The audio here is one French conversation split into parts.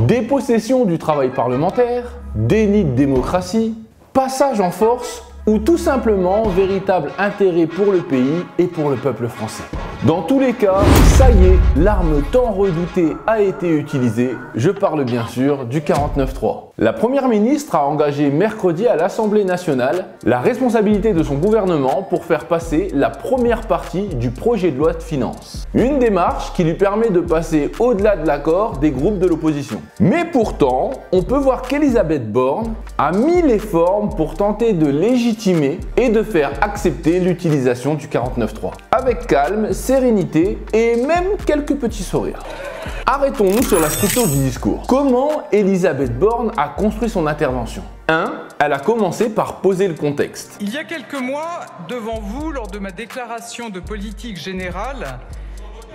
Dépossession du travail parlementaire, déni de démocratie, passage en force ou tout simplement véritable intérêt pour le pays et pour le peuple français. Dans tous les cas, ça y est, l'arme tant redoutée a été utilisée. Je parle bien sûr du 49.3. La première ministre a engagé mercredi à l'Assemblée nationale la responsabilité de son gouvernement pour faire passer la première partie du projet de loi de finances. Une démarche qui lui permet de passer au-delà de l'accord des groupes de l'opposition. Mais pourtant, on peut voir qu'Elisabeth Borne a mis les formes pour tenter de légitimer et de faire accepter l'utilisation du 49.3. Avec calme, sérénité et même quelques petits sourires. Arrêtons-nous sur la structure du discours. Comment Elisabeth Borne a construit son intervention? 1. Elle a commencé par poser le contexte. Il y a quelques mois, devant vous, lors de ma déclaration de politique générale,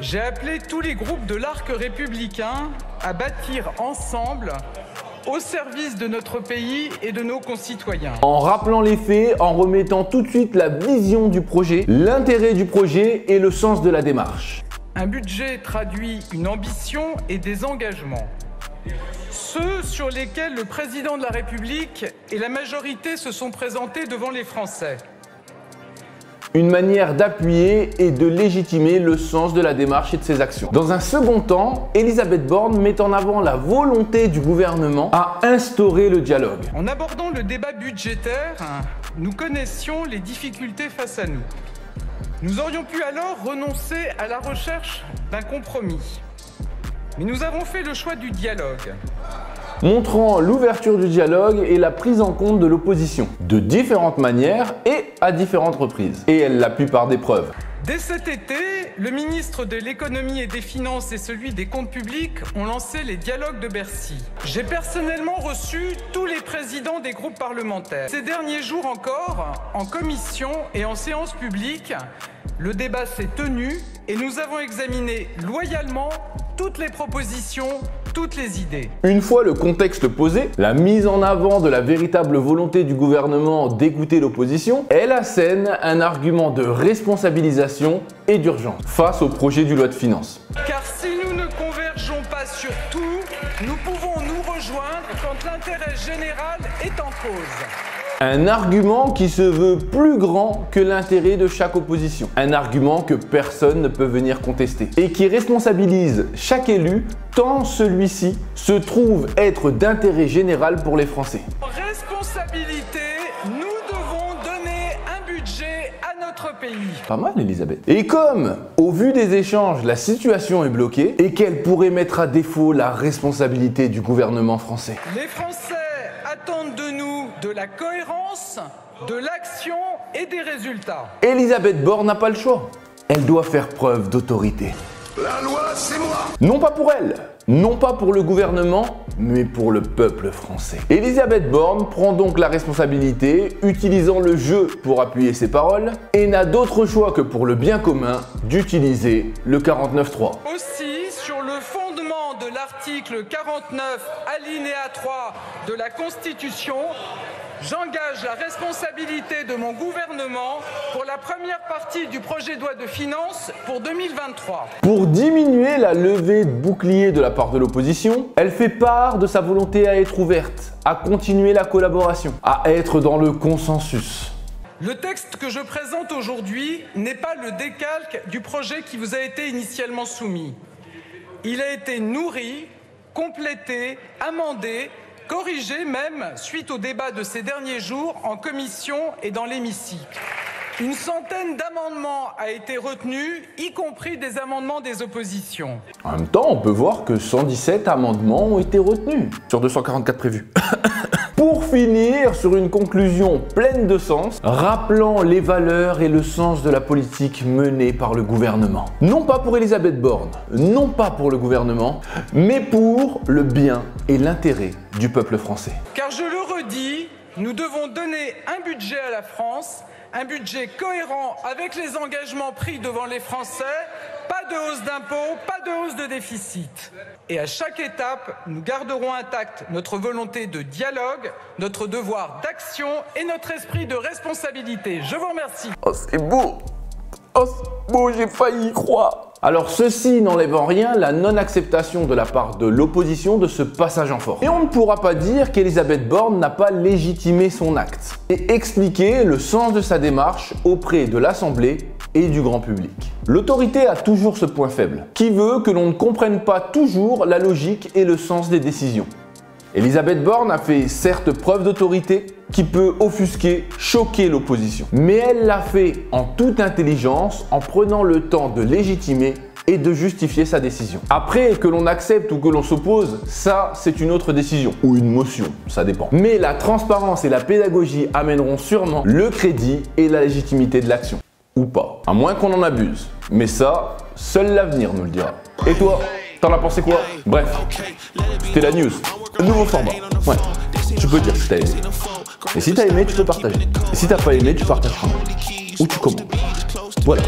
j'ai appelé tous les groupes de l'arc républicain à bâtir ensemble au service de notre pays et de nos concitoyens. En rappelant les faits, en remettant tout de suite la vision du projet, l'intérêt du projet et le sens de la démarche. Un budget traduit une ambition et des engagements. Ceux sur lesquels le président de la République et la majorité se sont présentés devant les Français. Une manière d'appuyer et de légitimer le sens de la démarche et de ses actions. Dans un second temps, Elisabeth Borne met en avant la volonté du gouvernement à instaurer le dialogue. En abordant le débat budgétaire, nous connaissions les difficultés face à nous. Nous aurions pu alors renoncer à la recherche d'un compromis. Mais nous avons fait le choix du dialogue. Montrant l'ouverture du dialogue et la prise en compte de l'opposition, de différentes manières et à différentes reprises. Et elle l'appuie par des preuves. Dès cet été, le ministre de l'économie et des finances et celui des comptes publics ont lancé les dialogues de Bercy. J'ai personnellement reçu tous les présidents des groupes parlementaires. Ces derniers jours encore, en commission et en séance publique, le débat s'est tenu et nous avons examiné loyalement toutes les propositions, toutes les idées. Une fois le contexte posé, la mise en avant de la véritable volonté du gouvernement d'écouter l'opposition, elle assène un argument de responsabilisation et d'urgence face au projet du loi de finances. Car si nous ne convergeons pas sur tout, nous pouvons nous rejoindre quand l'intérêt général est en cause. Un argument qui se veut plus grand que l'intérêt de chaque opposition. Un argument que personne ne peut venir contester. Et qui responsabilise chaque élu tant celui-ci se trouve être d'intérêt général pour les Français. Responsabilité, nous devons donner un budget à notre pays. Pas mal, Elisabeth. Et comme, au vu des échanges, la situation est bloquée et qu'elle pourrait mettre à défaut la responsabilité du gouvernement français. Les Français attendent de nous de la cohérence, de l'action et des résultats. Elisabeth Borne n'a pas le choix. Elle doit faire preuve d'autorité. La loi, c'est moi! Non pas pour elle, non pas pour le gouvernement, mais pour le peuple français. Elisabeth Borne prend donc la responsabilité, utilisant le jeu pour appuyer ses paroles, et n'a d'autre choix que pour le bien commun d'utiliser le 49.3. Aussi, sur le fondement de l'article 49, alinéa 3 de la Constitution, j'engage la responsabilité de mon gouvernement pour la première partie du projet de loi de finances pour 2023. Pour diminuer la levée de bouclier de la part de l'opposition, elle fait part de sa volonté à être ouverte, à continuer la collaboration, à être dans le consensus. Le texte que je présente aujourd'hui n'est pas le décalque du projet qui vous a été initialement soumis. Il a été nourri, complété, amendé, corrigé même suite au débat de ces derniers jours en commission et dans l'hémicycle. Une centaine d'amendements a été retenu, y compris des amendements des oppositions. En même temps, on peut voir que 117 amendements ont été retenus sur 244 prévus. Pour finir sur une conclusion pleine de sens, rappelant les valeurs et le sens de la politique menée par le gouvernement. Non pas pour Elisabeth Borne, non pas pour le gouvernement, mais pour le bien et l'intérêt du peuple français. Car je le redis, nous devons donner un budget à la France, un budget cohérent avec les engagements pris devant les Français, pas de hausse d'impôts, pas de hausse de déficit. Et à chaque étape, nous garderons intacte notre volonté de dialogue, notre devoir d'action et notre esprit de responsabilité. Je vous remercie. Oh, c'est beau! Oh, c'est beau, j'ai failli y croire! Alors ceci n'enlève en rien la non-acceptation de la part de l'opposition de ce passage en force. Et on ne pourra pas dire qu'Elisabeth Borne n'a pas légitimé son acte et expliqué le sens de sa démarche auprès de l'Assemblée et du grand public. L'autorité a toujours ce point faible, qui veut que l'on ne comprenne pas toujours la logique et le sens des décisions. Elisabeth Borne a fait certes preuve d'autorité qui peut offusquer, choquer l'opposition. Mais elle l'a fait en toute intelligence en prenant le temps de légitimer et de justifier sa décision. Après, que l'on accepte ou que l'on s'oppose, ça c'est une autre décision, ou une motion, ça dépend. Mais la transparence et la pédagogie amèneront sûrement le crédit et la légitimité de l'action. Ou pas, à moins qu'on en abuse. Mais ça, seul l'avenir nous le dira. Et toi, t'en as pensé quoi? Bref, c'était la news. Un nouveau format. Ouais, tu peux dire si t'as aimé. Et si t'as aimé, tu peux partager. Et si t'as pas aimé, tu partages quand même. Ou tu commentes. Voilà.